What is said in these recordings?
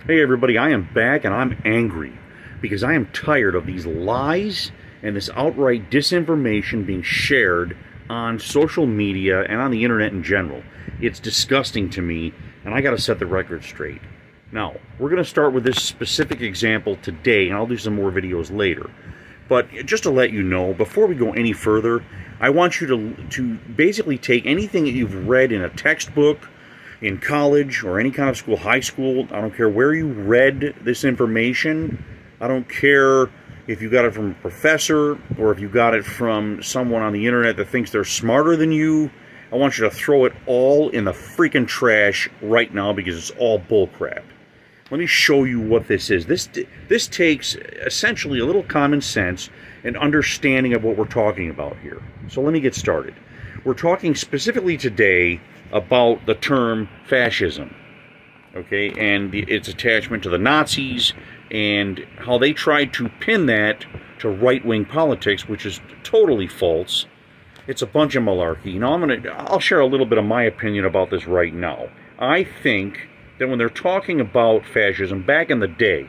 Hey everybody, I am back and I'm angry because I am tired of these lies and this outright disinformation being shared on social media and on the internet in general. It's disgusting to me, and I gotta set the record straight. Now, we're gonna start with this specific example today, and I'll do some more videos later. But just to let you know, before we go any further, I want you to basically take anything that you've read in a textbook, in college, or any kind of school, high school, I don't care where you read this information. I don't care if you got it from a professor or if you got it from someone on the internet that thinks they're smarter than you. I want you to throw it all in the freaking trash right now because it's all bullcrap. Let me show you what this is. This takes essentially a little common sense and understanding of what we're talking about here. So let me get started. We're talking specifically today about the term fascism, okay, and its attachment to the Nazis and how they tried to pin that to right-wing politics, which is totally false. It's a bunch of malarkey. Now I'll share a little bit of my opinion about this right now. I think that when they're talking about fascism back in the day,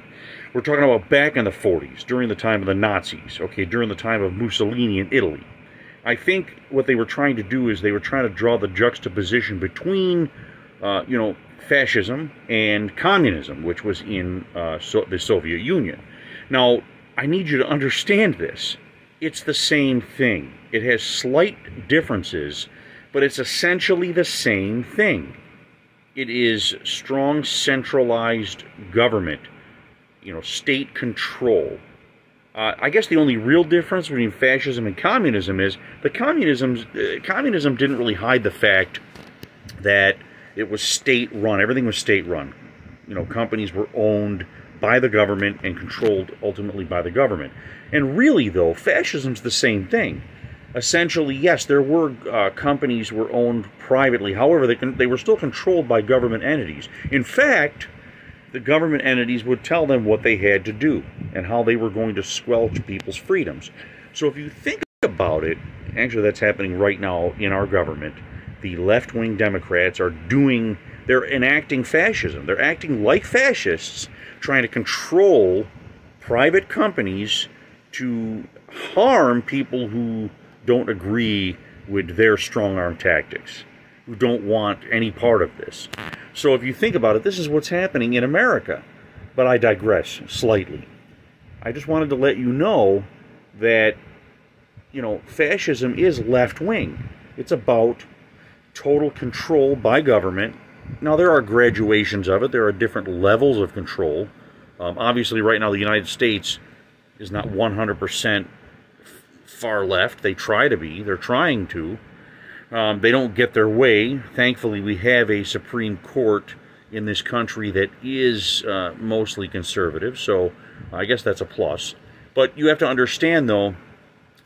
we're talking about back in the 40s, during the time of the Nazis, okay, during the time of Mussolini in Italy. I think what they were trying to do is they were trying to draw the juxtaposition between, fascism and communism, which was in the Soviet Union. Now, I need you to understand this. It's the same thing. It has slight differences, but it's essentially the same thing. It is strong centralized government, state control. I guess the only real difference between fascism and communism is the communism didn't really hide the fact that it was state-run. Everything was state-run. Companies were owned by the government and controlled ultimately by the government. And really, though, fascism's the same thing. Essentially, yes, there were companies were owned privately. However, they were still controlled by government entities. In fact, the government entities would tell them what they had to do and how they were going to squelch people's freedoms. So if you think about it, actually that's happening right now in our government. The left-wing Democrats they're enacting fascism. They're acting like fascists, trying to control private companies to harm people who don't agree with their strong-arm tactics, who don't want any part of this. So if you think about it, this is what's happening in America. But I digress slightly. I just wanted to let you know that, fascism is left-wing. It's about total control by government. Now, there are graduations of it. There are different levels of control. Obviously, right now, the United States is not 100% far left. They try to be. They're trying to. They don't get their way. Thankfully, we have a Supreme Court in this country that is mostly conservative, so I guess that's a plus. But you have to understand, though,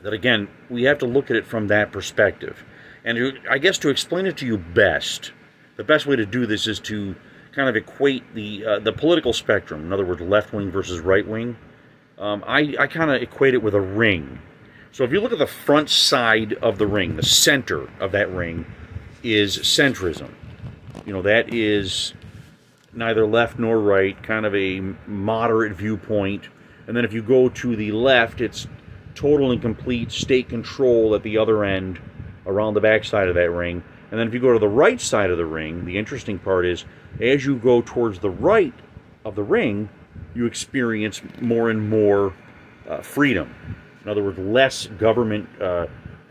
that, again, we have to look at it from that perspective. And I guess to explain it to you best, the best way to do this is to kind of equate the political spectrum, in other words, left-wing versus right-wing. I kind of equate it with a ring. So if you look at the front side of the ring, the center of that ring is centrism. That is neither left nor right, kind of a moderate viewpoint. And then if you go to the left, it's total and complete state control at the other end, around the back side of that ring. And then if you go to the right side of the ring, the interesting part is, as you go towards the right of the ring, you experience more and more freedom. In other words, less government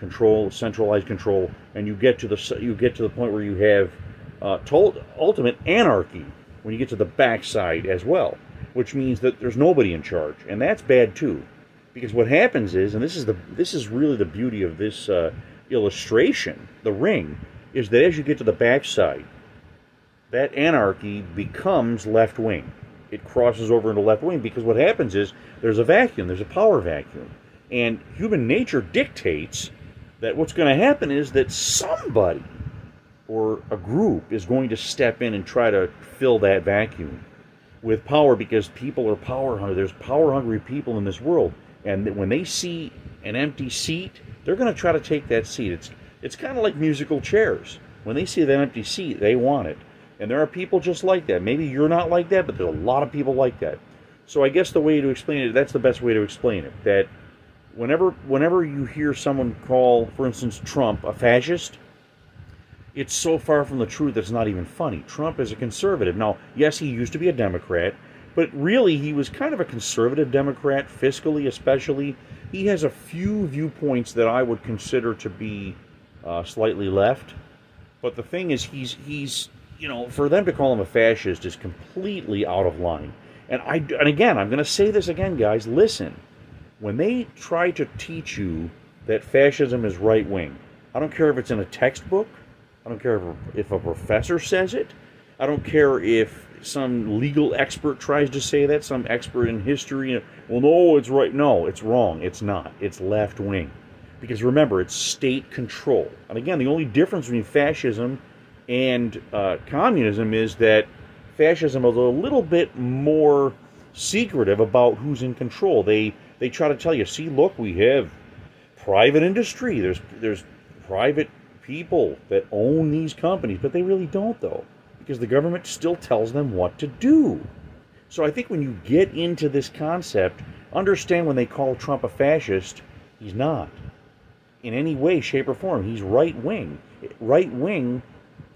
control, centralized control, and you get to the point where you have ultimate anarchy when you get to the backside as well, which means that there's nobody in charge, and that's bad too, because what happens is, and this is really the beauty of this illustration, the ring, is that as you get to the backside, that anarchy becomes left wing. It crosses over into left wing because what happens is there's a vacuum, there's a power vacuum. And human nature dictates that what's going to happen is that somebody or a group is going to step in and try to fill that vacuum with power, because people are power hungry. There's power hungry people in this world. And when they see an empty seat, they're going to try to take that seat. It's kind of like musical chairs. When they see that empty seat, they want it. And there are people just like that. Maybe you're not like that, but there's a lot of people like that. So I guess the way to explain it, that's the best way to explain it, that whenever you hear someone call, for instance, Trump a fascist, it's so far from the truth it's not even funny. Trump is a conservative. Now, yes, he used to be a Democrat, but really he was kind of a conservative Democrat, fiscally especially. He has a few viewpoints that I would consider to be slightly left. But the thing is, he's for them to call him a fascist is completely out of line. And again, I'm going to say this again, guys. Listen, when they try to teach you that fascism is right-wing, I don't care if it's in a textbook. I don't care if a professor says it. I don't care if some legal expert tries to say that, some expert in history. Well, no, it's right. No, it's wrong. It's not. It's left-wing. Because remember, it's state control. And again, the only difference between fascism and communism is that fascism is a little bit more secretive about who's in control. They try to tell you, see, look, we have private industry. There's private people that own these companies, but they really don't, though, because the government still tells them what to do. So I think when you get into this concept, understand when they call Trump a fascist, he's not. In any way, shape, or form. He's right-wing. Right-wing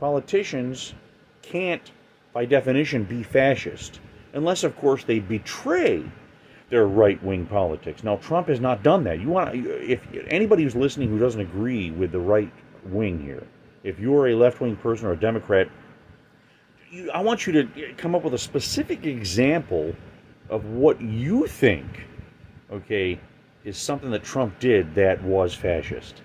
politicians can't, by definition, be fascist. Unless, of course, they betray their right-wing politics. Now, Trump has not done that. If anybody who's listening who doesn't agree with the right wing here, if you're a left-wing person or a Democrat, I want you to come up with a specific example of what you think, okay, is something that Trump did that was fascist.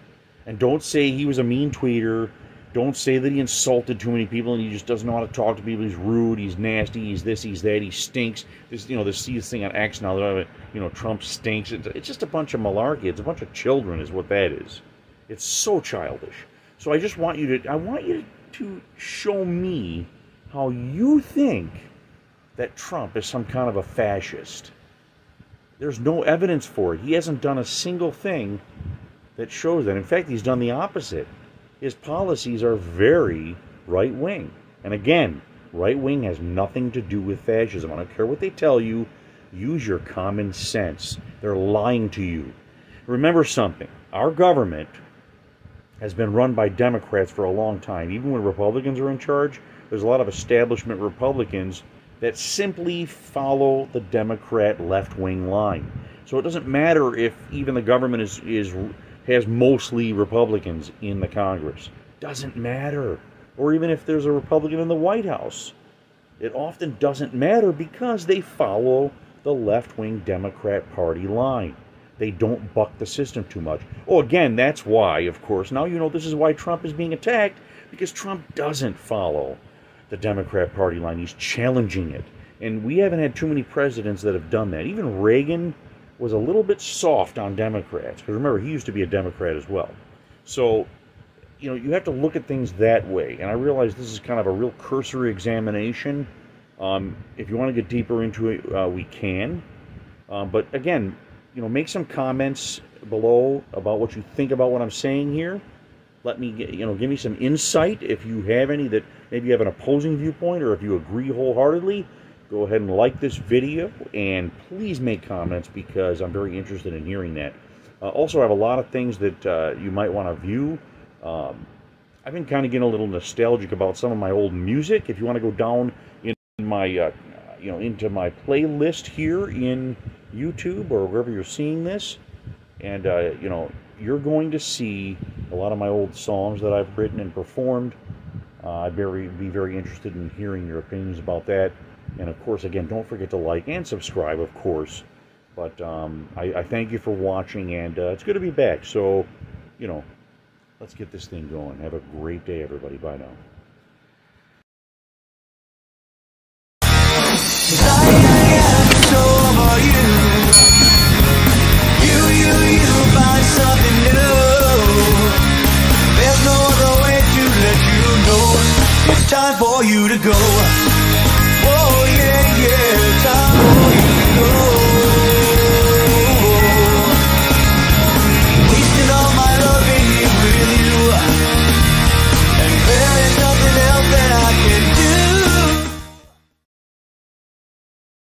And don't say he was a mean tweeter. Don't say that he insulted too many people and he just doesn't know how to talk to people. He's rude, he's nasty, he's this, he's that, he stinks. This thing on X now, Trump stinks. It's just a bunch of malarkey. It's a bunch of children is what that is. It's so childish. So I want you to show me how you think that Trump is some kind of a fascist. There's no evidence for it. He hasn't done a single thing that shows that. In fact, he's done the opposite. His policies are very right-wing. And again, right-wing has nothing to do with fascism. I don't care what they tell you. Use your common sense. They're lying to you. Remember something. Our government has been run by Democrats for a long time. Even when Republicans are in charge, there's a lot of establishment Republicans that simply follow the Democrat left-wing line. So it doesn't matter if even the government has mostly Republicans in the Congress. Doesn't matter. Or even if there's a Republican in the White House. It often doesn't matter because they follow the left-wing Democrat Party line. They don't buck the system too much. Oh, again, that's why, of course, now you know this is why Trump is being attacked, because Trump doesn't follow the Democrat Party line. He's challenging it. And we haven't had too many presidents that have done that. Even Reagan was a little bit soft on Democrats. Because remember, he used to be a Democrat as well. So, you have to look at things that way. And I realize this is kind of a real cursory examination. If you want to get deeper into it, we can. But again, make some comments below about what you think about what I'm saying here. Let me give me some insight if you have any that maybe you have an opposing viewpoint, or if you agree wholeheartedly. Go ahead and like this video, and please make comments because I'm very interested in hearing that. Also, I have a lot of things that you might want to view. I've been kind of getting a little nostalgic about some of my old music. If you want to go down in my into my playlist here in YouTube or wherever you're seeing this, and you're going to see a lot of my old songs that I've written and performed. I'd be very interested in hearing your opinions about that. And of course, again, don't forget to like and subscribe, of course. But I thank you for watching, and it's good to be back. So, let's get this thing going. Have a great day, everybody. Bye now. Find something new. There's no other way to let you know it's time for you to go.